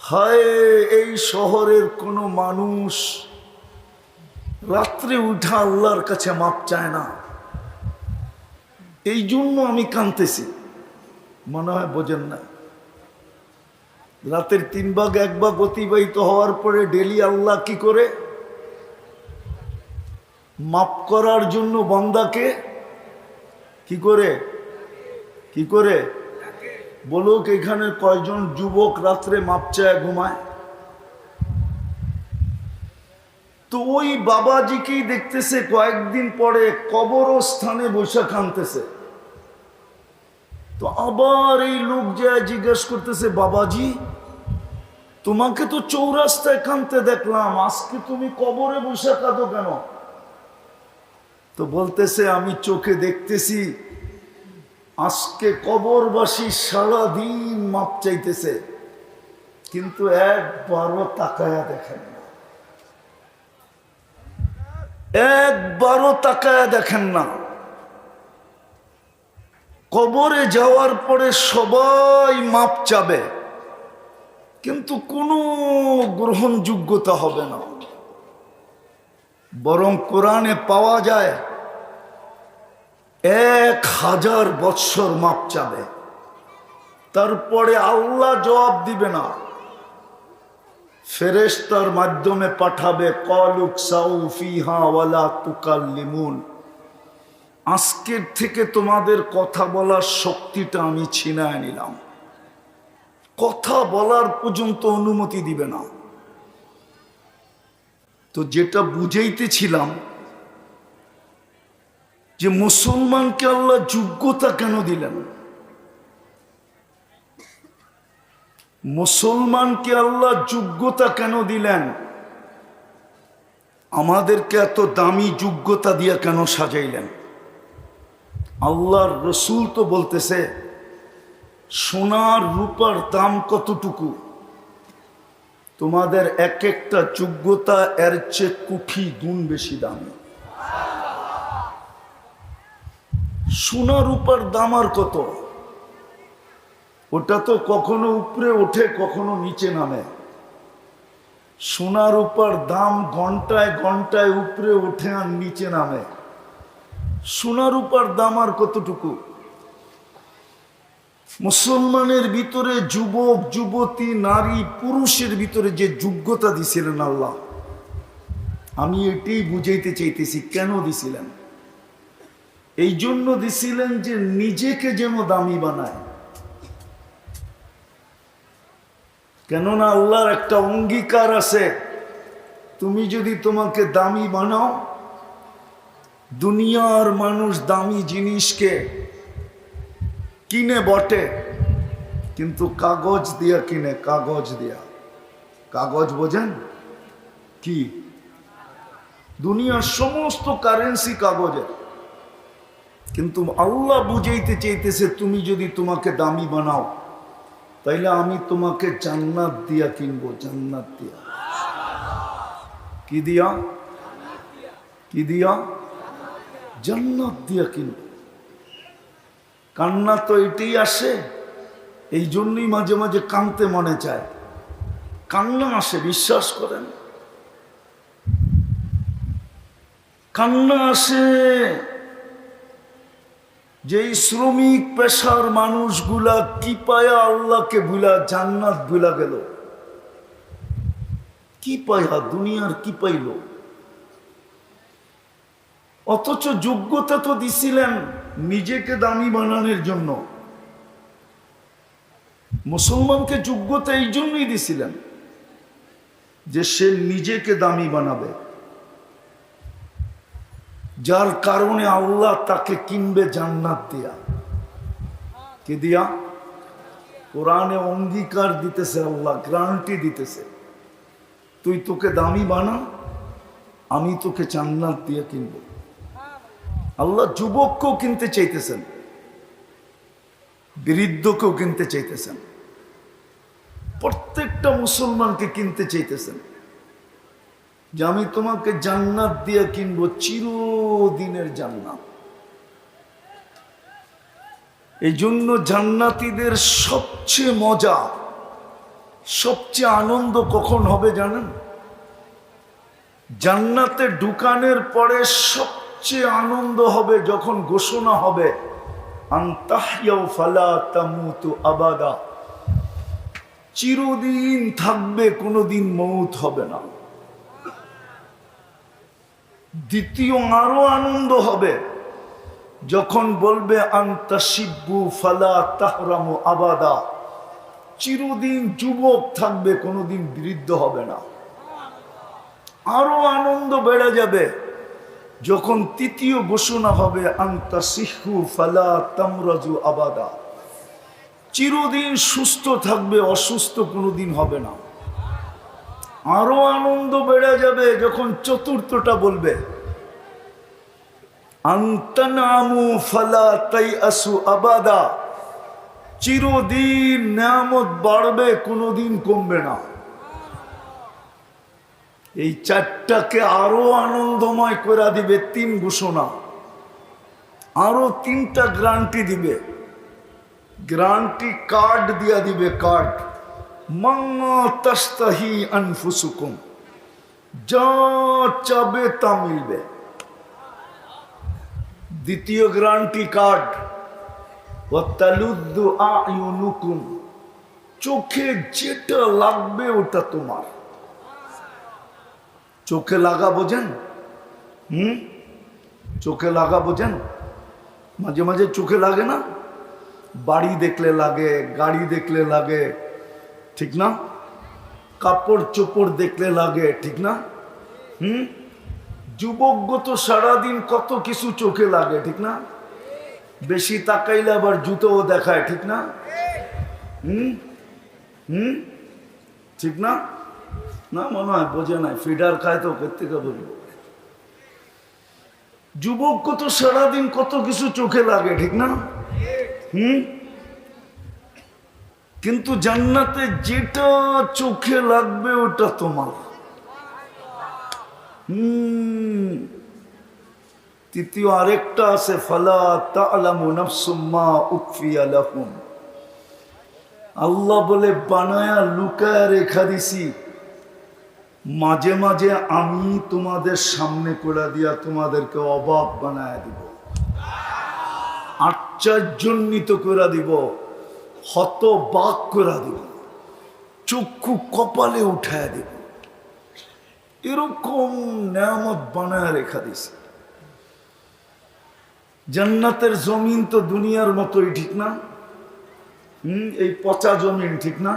হায়, এই শহরের কোনো মানুষ রাত্রে উঠা আল্লাহর কাছে মাপ চায় না। এই জন্য আমি কাঁদতেছি, মনে হয় বোঝেন না। রাতের 3 ভাগ 1 ভাগ অতিবাহিত হওয়ার পরে ডেলি আল্লাহ কি করে মাপ করার জন্য বান্দাকে কি করে বলুক, এখানে কয়জন যুবক রাত্রে মাপ চায় ঘুমায়? তো ওই বাবাজিকেই দেখতেছে কয়েকদিন পরে কবরস্থানে বসে কাঁদতেছে। তো আবার এই লোক যায় জিজ্ঞেস করতেছে, বাবাজি তোমাকে তো চৌরাস্তায় কাঁদতে দেখলাম, আজকে তুমি কবরে বসে কাঁদো কেন? তো বলতেছে, আমি চোখে দেখতেছি আজকে কবরবাসী সারাদিন মাপ চাইতেছে, কিন্তু একবারও তাকায়া দেখেন না, একবারও তাকায়া দেখেন না। কবরে যাওয়ার পরে সবাই মাপ চাবে, কিন্তু কোনো গ্রহণযোগ্যতা হবে না। বরং কোরআনে পাওয়া যায় 1000 বৎসর মাপ চাবে, তারপরে আল্লাহ জবাব দিবে না, ফেরেশতার মাধ্যমে পাঠাবে, ক্বালু কসাউ ফিহা ওয়ালা তুকাল্লিমুন, আজকের থেকে তোমাদের কথা বলার শক্তিটা আমি ছিনায় নিলাম, কথা বলার পর্যন্ত অনুমতি দিবে না। তো যেটা বুঝাইতেছিলাম যে মুসলমানকে আল্লাহ যোগ্যতা কেন দিলেন, মুসলমানকে আল্লাহ যোগ্যতা কেন দিলেন, আমাদেরকে এত দামি যোগ্যতা দিয়ে কেন সাজাইলেন? আল্লাহর রসুল তো বলতেছে, সোনার রূপার দাম কতটুকু, তোমাদের এক একটা যোগ্যতা এর চেয়ে কোটি গুণ বেশি দামি। সোনা রূপার দাম আর কত? ওটা তো কখনো উপরে ওঠে, কখনো নিচে নামে। সোনা রূপার দাম ঘন্টায় ঘন্টায় উপরে ওঠে আর নিচে নামে। সোনা রূপার দাম আর কতটুকু? মুসলমানের ভিতরে যুবক যুবতী নারী পুরুষের ভিতরে যে যোগ্যতা দিছিলেন আল্লাহ, আমি এটাই বুঝাইতে চাইতেছি কেন দিছিলেন। এই জন্য দিছিলেন যে নিজেকে যেন দামি বানায়। কেননা আল্লাহর একটা অঙ্গীকার আছে, তুমি যদি তোমাকে দামি বানাও, দুনিয়ার মানুষ দামি জিনিসকে কিনে বটে, কিন্তু কাগজ দিয়া কিনে, কাগজ দিয়া। কাগজ বোঝেন কি? দুনিয়ার সমস্ত কারেন্সি কাগজের। কিন্তু আল্লাহ বুঝাইতে চাইতেছে, তুমি যদি তোমাকে দামি বানাও, তাইলে আমি তোমাকে জান্নাত দিয়া কিনবো। জান্নাত দিয়া। কি দিয়া? কি দিয়া? জান্নাত দিয়া কিনবো। কান্না তো এটাই আসে, এই জন্যই মাঝে মাঝে কাঁদতে মনে চায়। কান্না আসে, বিশ্বাস করেন, কান্না আসে। যেই শ্রমিক পেশার মানুষগুলা কি পায়া আল্লাহকে ভুলা জান্নাত ভুলা গেল, কি পায়া দুনিয়ার কি পাইল? অথচ যোগ্যতা তো দিছিলেন নিজেকে দামি বানানোর জন্য। মুসলমানকে যোগ্যতা এই জন্যই দিছিলেন যে সে নিজেকে দামি বানাবে, যার কারণে আল্লাহ তাকে কিনবে জান্নাত দিয়া। কি দিয়া? কোরআনে অঙ্গীকার দিতেছে, আল্লাহ গ্যারান্টি দিতেছে, তুই তোকে দামি বানা, আমি তোকে জান্নাত দিয়ে কিনবো। আল্লাহ যুবককেও কিনতে চাইতেছেন, বৃদ্ধকেও কিনতে চাইতেছেন, প্রত্যেকটা মুসলমানকে কিনতে চাইতেছেন যে আমি তোমাকে জান্নাত দিয়ে কিনবো, চিরদিনের জান্নাত। এই জন্য জান্নাতীদের সবচেয়ে মজা সবচেয়ে আনন্দ কখন হবে জানেন? জান্নাতে ঢুকানোর পরে সবচেয়ে আনন্দ হবে যখন ঘোষণা হবে আনতাহইয়াউ ফালা তামুতু আবাদা, চিরদিন থাকবে, কোনোদিন মৌত হবে না। দ্বিতীয় আরো আনন্দ হবে যখন বলবে আনতাশিব্বু ফালা তাহরামু আবাদা, চিরদিন যুবক থাকবে, কোনোদিন বৃদ্ধ হবে না। আরো আনন্দ বেড়ে যাবে যখন তৃতীয় ঘোষণা হবে আনতাসিহু ফালা তামরাজু আবাদা, চিরদিন সুস্থ থাকবে, অসুস্থ কোনোদিন হবে না। আরো আনন্দ বেড়ে যাবে যখন চতুর্থটা বলবে আনতানামু ফালা তাইআসু আবাদা, চিরদিন নিয়ামত বাড়বে, কোনোদিন কমবে না। এই চারটাকে আরো আনন্দময় করে দিবে তিন ঘোষণা, আরো তিনটা গ্যারান্টি দিবে, গ্যারান্টি কার্ড দিয়া দিবে, কার্ড মা তাস্তাহি আনফুসুকুম, যা চাবে তা মিলবে। দ্বিতীয় গ্যারান্টি কার্ড ওয়াতালুদ্দু আয়ুনুকুম, চোখে যেটা লাগবে ওটা তোমার। চোখে লাগা বোঝেন? চোখে লাগা বোঝেন? মাঝে মাঝে চোখে লাগে না? বাড়ি দেখলে লাগে, গাড়ি দেখলে লাগে, ঠিক না? কাপড় চোপড় দেখলে লাগে, ঠিক না? যুবক তো সারাদিন কত কিছু চোখে লাগে, ঠিক না? বেশি তাকাইলে আবার জুতোও দেখায়, ঠিক না? ঠিক না? না মনে হয় বোঝে নাই, ফিডার খায় তো কোত্থেকে বলবো। যুবক তো সারাদিন কত কিছু চোখে লাগে, ঠিক না? কিন্তু জান্নাতে যেটা চোখে লাগবে ওটা তোমার। তৃতীয় আরেকটা আছে ফালা তা'লামু নাফসুম মা উখফিয়া লাহুম, আল্লাহ বলে বানায়া লুকায়া রেখা দিছি, মাঝে মাঝে আমি তোমাদের সামনে করে দিয়া তোমাদেরকে অবাক বানায়া দিব, আশ্চর্যান্বিত করে দিব, হতবাক করে দিব, চক্ষু কপালে উঠায় দিব, এরকম নিয়ামত বানায় রেখা দিছে। জান্নাতের জমিন তো দুনিয়ার মতোই, ঠিক না? এই পচা জমিন, ঠিক না?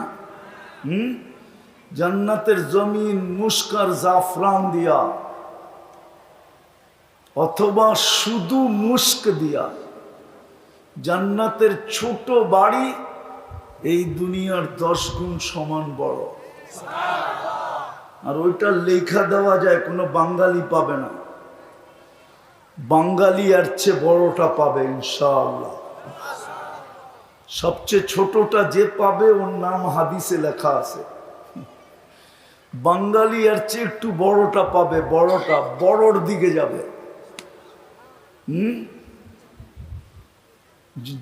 জান্নাতের জমিন মুস্কার জাফরান দিয়া অথবা শুধু মুস্ক দিয়া। জান্নাতের ছোট বাড়ি এই দুনিয়ার 10 গুণ সমান বড়, আর ওইটা লেখা দেওয়া যায়, কোনো বাঙালি পাবে না। বাঙালি এর চেয়ে বড়টা পাবে ইনশাআল্লাহ। সবচেয়ে ছোটটা যে পাবে ওর নাম হাদিসে লেখা আছে। বাঙালি এর চেয়ে একটু বড়টা পাবে, বড়টা বড়র দিকে যাবে।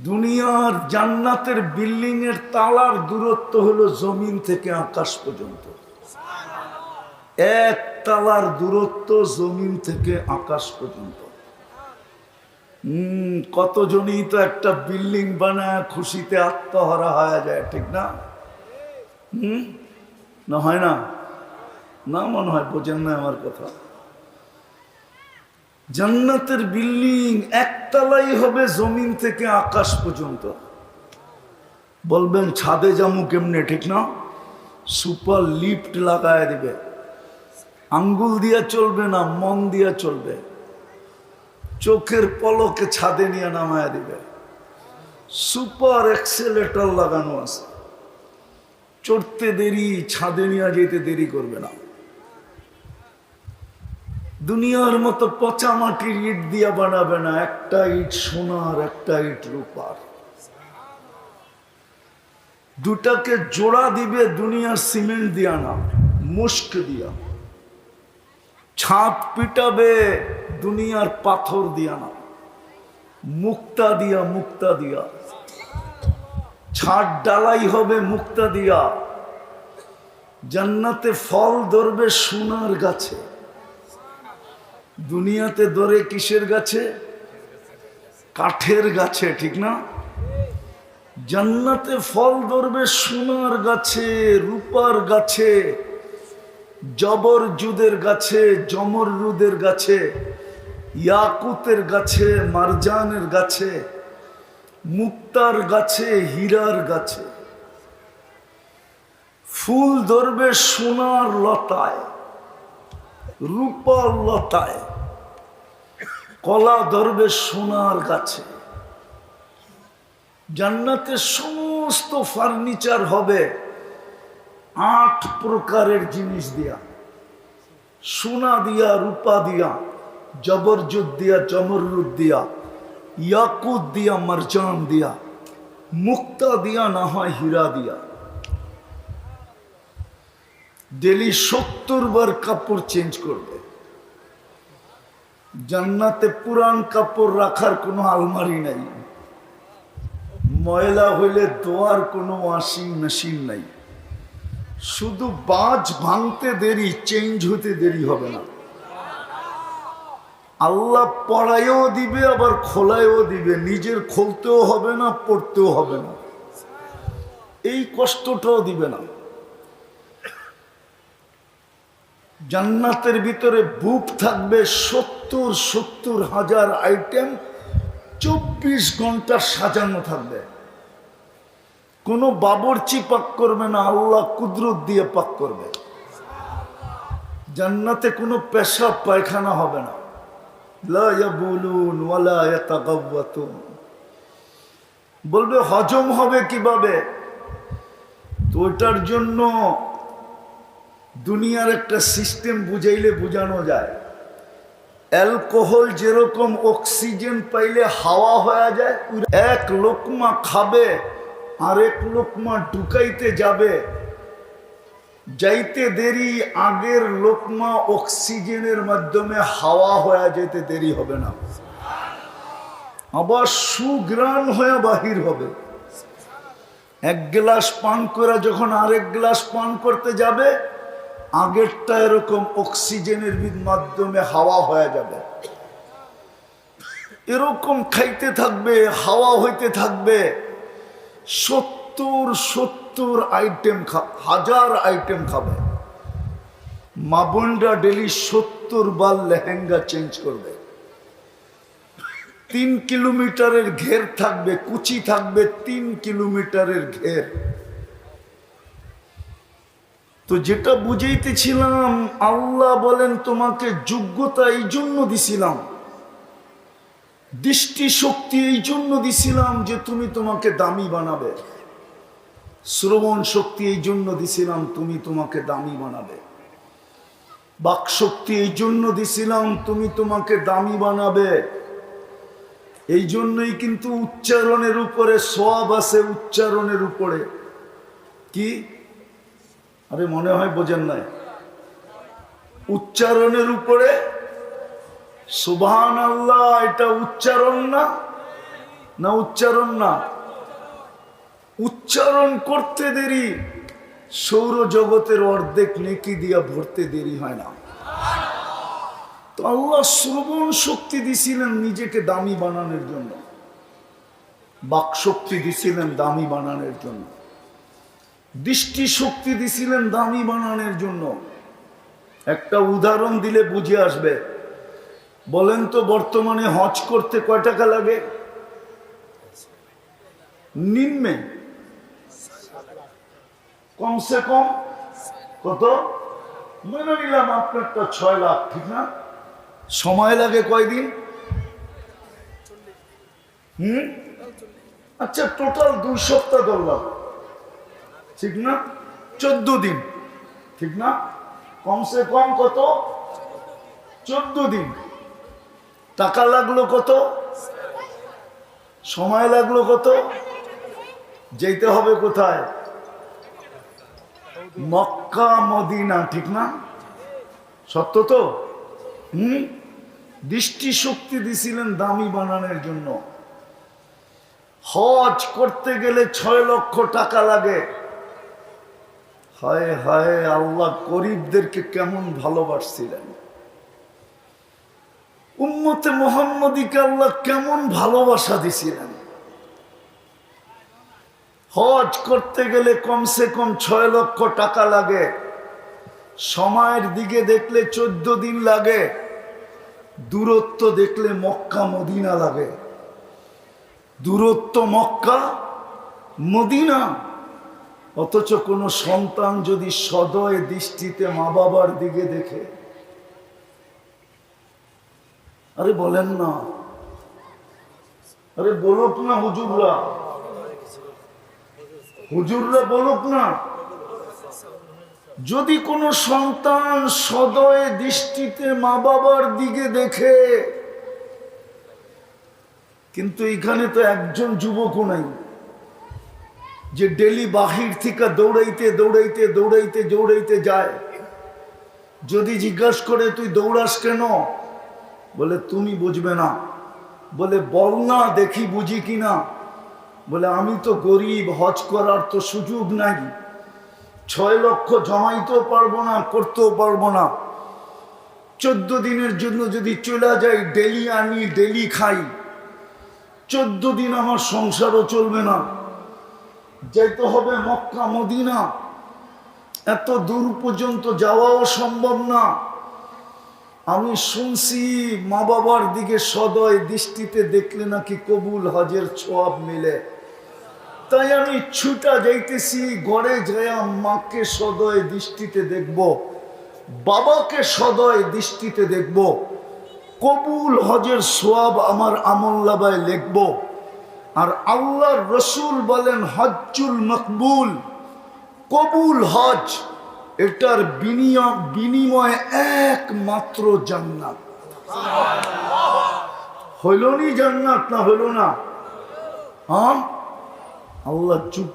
দুনিয়ার জান্নাতের বিল্ডিং এর তালার দূরত্ব হলো জমিন থেকে আকাশ পর্যন্ত। এক তালার দূরত্ব জমিন থেকে আকাশ পর্যন্ত। কতজনই তো একটা বিল্ডিং বানায় খুশিতে আত্মহারা হয়ে যায়, ঠিক না? না হয় না? না মনে হয় বোঝেন না আমার কথা। জান্নাতের বিল্ডিং একতলাই হবে জমিন থেকে আকাশ পর্যন্ত। বলবেন ছাদে যামু কেমনে, ঠিক না? সুপার লিফট লাগায় দিবে, আঙ্গুল দিয়া চলবে না, মন দিয়া চলবে। চোখের পলকে ছাদে নিয়ে নামায় দিবে, সুপার এক্সেলেটর লাগানো আছে, চড়তে দেরি, ছাদে নিয়ে যেতে দেরি করবে না। দুনিয়ার মতো পচা মাটির ইট দিয়া বানাবে না, একটা ইট সোনার, একটা ইট রূপার। দুটাকে জোড়া দিবে দুনিয়ার সিমেন্ট দিয়া না, মুস্ক দিয়া। ছাদ পিটাবে দুনিয়ার পাথর দিয়া না, মুক্তা দিয়া, মুক্তা দিয়া। ছাদ ডালাই হবে মুক্তা দিয়া, জান্নাতে ফল ধরবে সোনার গাছে, দুনিয়াতে ধরে কিসের গাছে? কাঠের গাছে, ঠিক না? জান্নাতে ফল ধরবে সোনার গাছে, রূপার গাছে, জবরজুদের গাছে, জমররুদের গাছে, ইয়াকুতের গাছে, মারজানের গাছে, মুক্তার গাছে, হীরার গাছে। ফুল ধরবে সোনার লতায়, রূপার লতায়, কলা ধরবে সোনার গাছে। জান্নাতে সমস্ত ফার্নিচার হবে 8 প্রকারের জিনিস দিয়া, সোনা দিয়া, রূপা দিয়া, জবরজুদ দিয়া, জমররুদ দিয়া, ইয়াকুত দিয়া, মারজান দিয়া, মুক্তা দিয়া, না হয় হীরা দিয়া। ডেলি 70 বার কাপড় চেঞ্জ করবে। জান্নাতে পুরান কাপড় রাখার কোনো আলমারি নাই, ময়লা হইলে ধোয়ার কোনো ওয়াশিং মেশিন নাই। শুধু বাজ ভাঙতে দেরি, চেঞ্জ হতে দেরি হবে না। আল্লাহ পড়ায়ও দিবে, আবার খোলায়ও দিবে, নিজের খুলতেও হবে না, পড়তেও হবে না, এই কষ্টটাও দিবে না। জান্নাতের ভিতরে বুক থাকবে 70 হাজার আইটেম, 24 ঘন্টা সাজানো থাকবে। কোনো বাবরচি পাক করবে না, আল্লাহ কুদরত দিয়ে পাক করবে। জান্নাতে কোনো পেশাব পায়খানা হবে না। লা ইয়াবুলুন ওয়ালা ইয়াতাগাওয়াতুন। বলবে হজম হবে কিভাবে? তো ওটার জন্য দুনিয়ার একটা সিস্টেম বুঝাইলে বোঝানো যায়। অ্যালকোহল যেরকম অক্সিজেন পাইলে হাওয়া হয়ে যায়, এক লোকমা খাবে, আরেক লোকমা ঢুকাইতে যাবে, যাইতে দেরি, আগের লোকমা অক্সিজেনের মাধ্যমে হাওয়া হয়ে যেতে দেরি হবে না, আবার সুগ্রাণ হয়ে বাহির হবে। এক গ্লাস পান করে যখন আরেক গ্লাস পান করতে যাবে, আগেরটা এরকম অক্সিজেনের মাধ্যমে হাওয়া হয়ে যাবে। এরকম খাইতে থাকবে, হাওয়া হইতে থাকবে। 70 আইটেম, হাজার আইটেম খাবে। মা বোনরা ডেলি 70 বার লেহেঙ্গা চেঞ্জ করবে। 3 কিলোমিটারের ঘের থাকবে, কুচি থাকবে 3 কিলোমিটারের ঘের। তো যেটা বুঝাইতেছিলাম, আল্লাহ বলেন তোমাকে যোগ্যতা এই জন্য দিছিলাম, দৃষ্টি শক্তি এই জন্য দিছিলাম যে তুমি তোমাকে দামি বানাবে, শ্রবণ শক্তি এই জন্য দিছিলাম তুমি তোমাকে দামি বানাবে, বাক শক্তি এই জন্য দিছিলাম তুমি তোমাকে দামি বানাবে। এই জন্যই কিন্তু উচ্চারণের উপরে সওয়াব আছে, উচ্চারণের উপরে কি? আরে মনে হয় বোঝেন নাই। উচ্চারণের উপরে সুবহানাল্লাহ, এটা উচ্চারণ না? না উচ্চারণ না? উচ্চারণ করতে দেরি, সৌরজগতের অর্ধেক নেকি দিয়া ভরতে দেরি হয় না। তো আল্লাহ শ্রবণ শক্তি দিছিলেন নিজেকে দামি বানানোর জন্য, বাক শক্তি দিছিলেন দামি বানানোর জন্য, দৃষ্টি শক্তি দিছিলেন দামি বানানোর জন্য। একটা উদাহরণ দিলে বুঝে আসবে। বলেন তো বর্তমানে হজ করতে কয় টাকা লাগে? নিম্নে কমসে কম কত? মেনে নিলাম আপনারটা 6 লাখ, ঠিক না? সময় লাগে কয়দিন? আচ্ছা, টোটাল 2 সপ্তাহ ধরলাম, ঠিক না? 14 দিন, ঠিক না? কমসে কম কত? 14 দিন। টাকা লাগলো কত? সময় লাগলো কত? যেতে হবে কোথায়? মক্কা মদিনা, ঠিক না? সত্য তো? দৃষ্টি শক্তি দিছিলেন দামি বানানোর জন্য। হজ করতে গেলে 6 লক্ষ টাকা লাগে। হায় হায়, আল্লাহ গরিবদেরকে কেমন ভালোবাসছিলেন, উম্মতে মুহাম্মদীকে আল্লাহ কেমন ভালোবাসা দিছিলেন। হজ করতে গেলে কমসে কম 6 লক্ষ টাকা লাগে, সময়ের দিকে দেখলে 14 দিন লাগে, দূরত্ব দেখলে মক্কা মদিনা লাগে। দূরত্ব মক্কা মদিনা, অথচ কোন সন্তান যদি সদয় দৃষ্টিতে মা বাবার দিকে দেখে, আরে বলেন না, আরে বলুক না হুজুররা, হুজুররা বলুক না, যদি কোন সন্তান সদয় দৃষ্টিতে মা বাবার দিকে দেখে, কিন্তু এখানে তো একজন যুবকও নাই যে ডেলি বাহির থেকে দৌড়াইতে দৌড়াইতে দৌড়াইতে দৌড়াইতে যায়। যদি জিজ্ঞাসা করে তুই দৌড়াস কেন, বলে তুমি বুঝবে না, বলে বল না দেখি বুঝি কিনা, বলে আমি তো গরিব, হজ করার তো সুযোগ নাই, 6 লক্ষ জমাইতেও পারবো না, করতেও পারবো না। 14 দিনের জন্য যদি চলে যাই, ডেলি আনি ডেলি খাই, 14 দিন আমার সংসারও চলবে না, যাইতে হবে মক্কা মদিনা, এত দূর পর্যন্ত যাওয়াও সম্ভব না। আমি শুনছি মা বাবার দিকে সদয় দৃষ্টিতে দেখলে নাকি কবুল হজের ছোয়াব মিলে, তাই আমি ছুটা যাইতেছি, ঘরে যাইয়া মাকে সদয় দৃষ্টিতে দেখব, বাবাকে সদয় দৃষ্টিতে দেখব, কবুল হজের সোয়াব আমার আমলনামায় লিখব। আর আল্লাহর রসুল বলেন হজ্জুল মকবুল, কবুল হজ, এটার বিনিময় একমাত্র জান্নাত। হইল নি জান্নাত না হইল না? হ্যাঁ, আল্লাহ চুপ